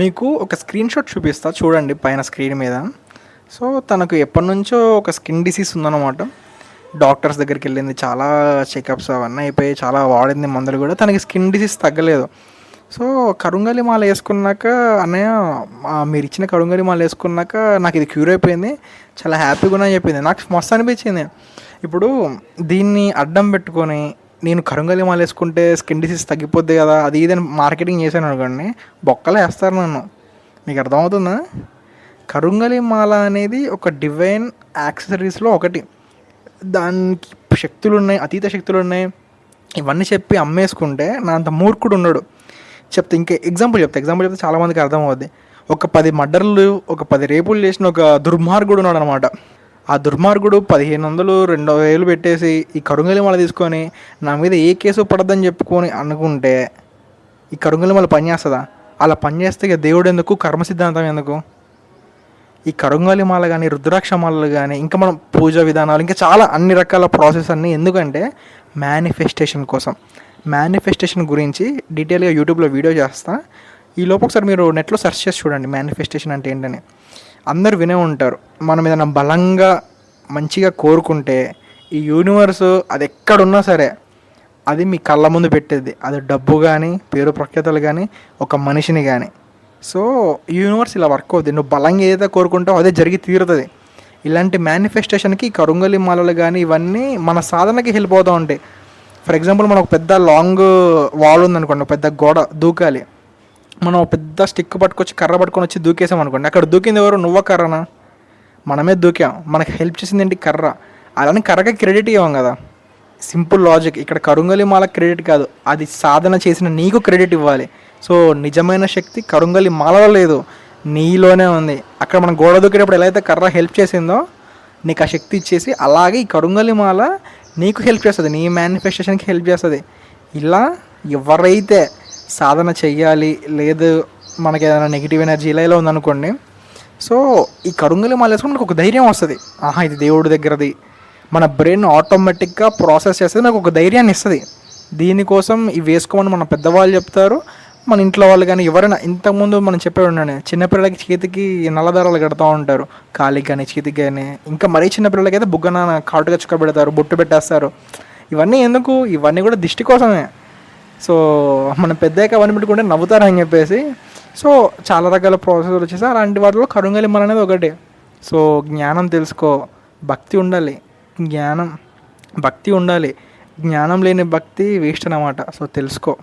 మీకు ఒక స్క్రీన్‌షాట్ చూపిస్తా చూడండి పైన స్క్రీన్ మీద. సో, తనకు ఎప్పటినుంచో ఒక స్కిన్ డిసీజ్ ఉందనమాట. డాక్టర్స్ దగ్గరికెళ్ళింది. చాలా చెకప్స్ అవన్నీ అయిపోయి, చాలా వాడింది మందులు గూడా. తనకి స్కిన్ డిసీజ్ తగ్గలేదు. సో, కరుంగలి మాల యేసుకున్నాక "అన్నయ్య మీరిచ్చిన కరుంగలి మాల యేసుకున్నాక నాకిది క్యూర్ అయిపోయింది. చాలా హ్యాపీగున్నా" అని చెప్పింది. నాకు మస్తు అనిపించింది. ఇప్పుడు దీన్ని అడ్డం పెట్టుకొని నేను కరుంగలి మాల యేసుకుంటే స్కిన్ డిసీజ్ తగ్గిపోద్ది గదా! అది ఇది అని మార్కెటింగ్ చేశాననుకోండి, బొక్కలేస్తారు నన్ను. మీకు అర్థమవుతుందా? కరుంగలి మాల అనేది ఒక డివైన్ యాక్సెసరీస్‌లో ఒకటి. దానికి శక్తులున్నాయి, అతీత శక్తులున్నాయి. ఇవన్నీ చెప్పి అమ్మేసుకుంటే నా అంత మూర్ఖుడు ఉండడు. ఇంకా ఎగ్జాంపుల్ చెప్తే చాలామందికి అర్థమవుద్ది. ఒక 10 మర్డర్‌లు, ఒక 10 రేపులు చేసిన ఒక దుర్మార్గుడు ఉన్నాడనమాట. ఆ దుర్మార్గుడు 1500, 2000 పెట్టేసి ఈ కరుంగలి మాల తీసుకొని నా మీద ఏ కేసు పడద్దని చెప్పుకొని అనుకుంటే ఈ కరుంగలి మాల పనిచేస్తుందా? అలా పనిచేస్తే ఇక దేవుడు ఎందుకు, కర్మ సిద్ధాంతం ఎందుకు? ఈ కరుంగలి మాల కానీ, రుద్రాక్ష మాలలు కానీ, ఇంకా మనం పూజా విధానాలు, ఇంకా చాలా అన్ని రకాల ప్రాసెస్ అన్నీ ఎందుకంటే మేనిఫెస్టేషన్ కోసం. మేనిఫెస్టేషన్ గురించి డీటెయిల్గా యూట్యూబ్లో వీడియో చేస్తా. ఈ లోపు ఒకసారి మీరు నెట్లో సెర్చ్ చేసి చూడండి మేనిఫెస్టేషన్ అంటే ఏంటని. అందరు వినే ఉంటారు. మనం ఏదైనా బలంగా మంచిగా కోరుకుంటే ఈ యూనివర్సు అది ఎక్కడున్నా సరే అది మీ కళ్ళ ముందు పెట్టేది. అది డబ్బు కానీ, పేరు ప్రఖ్యాతలు కానీ, ఒక మనిషిని కానీ. సో యూనివర్స్ ఇలా వర్క్ అవుతుంది. నువ్వు బలంగా ఏదైతే కోరుకుంటావో అదే జరిగి తీరుతుంది. ఇలాంటి మేనిఫెస్టేషన్కి కరుంగలి మాలలు కానీ ఇవన్నీ మన సాధనకి హెల్ప్ అవుతూ ఉంటాయి. ఫర్ ఎగ్జాంపుల్ మనం ఒక పెద్ద లాంగ్ వాల్ ఉందనుకోండి, పెద్ద గోడ దూకాలి. మనం పెద్ద స్టిక్ పట్టుకొచ్చి కర్ర పట్టుకొని వచ్చి దూకేసాం అనుకోండి, అక్కడ దూకింది ఎవరు? నువ్వా కర్రనా? మనమే దూకాం. మనకి హెల్ప్ చేసింది ఏంటి? కర్ర. అలానే కర్రకి క్రెడిట్ ఇవ్వం కదా. Simple logic. ఇక్కడ కరుంగలి మాల క్రెడిట్ కాదు, అది సాధన చేసిన నీకు క్రెడిట్ ఇవ్వాలి. సో నిజమైన శక్తి కరుంగలి మాలలో లేదు, నీలోనే ఉంది. అక్కడ మనం గోడ దూకేటప్పుడు ఎలా అయితే కర్ర హెల్ప్ చేసిందో నీకు ఆ శక్తి ఇచ్చేసి, అలాగే ఈ కరుంగలి మాల నీకు హెల్ప్ చేస్తుంది, నీ మేనిఫెస్టేషన్కి హెల్ప్ చేస్తుంది. ఇలా ఎవరైతే సాధన చెయ్యాలి, లేదు మనకి ఏదైనా నెగిటివ్ ఎనర్జీ ఇలా ఉందనుకోండి, సో ఈ కరుంగలి మాల వేసుకుని మనకు ఒక ధైర్యం వస్తుంది. ఆహా ఇది దేవుడి దగ్గరది. మన బ్రెయిన్ ఆటోమేటిక్గా ప్రాసెస్ చేస్తుంది, నాకు ఒక ధైర్యాన్ని ఇస్తుంది. దీనికోసం ఇవి వేసుకోమని మన పెద్దవాళ్ళు చెప్తారు, మన ఇంట్లో వాళ్ళు కానీ ఎవరైనా. ఇంతకుముందు మనం చెప్పే ఉన్నాను, చిన్నపిల్లలకి చేతికి నల్లదారాలు కడుతూ ఉంటారు, కాలికి కానీ చేతికి కానీ. ఇంకా మరీ చిన్నపిల్లలకి అయితే బుగ్గన కాటుగా చుక్క పెడతారు, బొట్టు పెట్టేస్తారు. ఇవన్నీ ఎందుకు? ఇవన్నీ కూడా దిష్టి కోసమే. సో మనం పెద్దగా అవన్నీ పెట్టుకుంటే నవ్వుతారని చెప్పేసి, సో చాలా రకాల ప్రాసెస్ వచ్చేసి అలాంటి వాటిలో కరుంగలి మాల అనేది ఒకటి. సో జ్ఞానం తెలుసుకో, భక్తి ఉండాలి. భక్తి ఉండాలి. జ్ఞానం లేని భక్తి వేస్ట్ అన్నమాట. సో తెలుసుకో.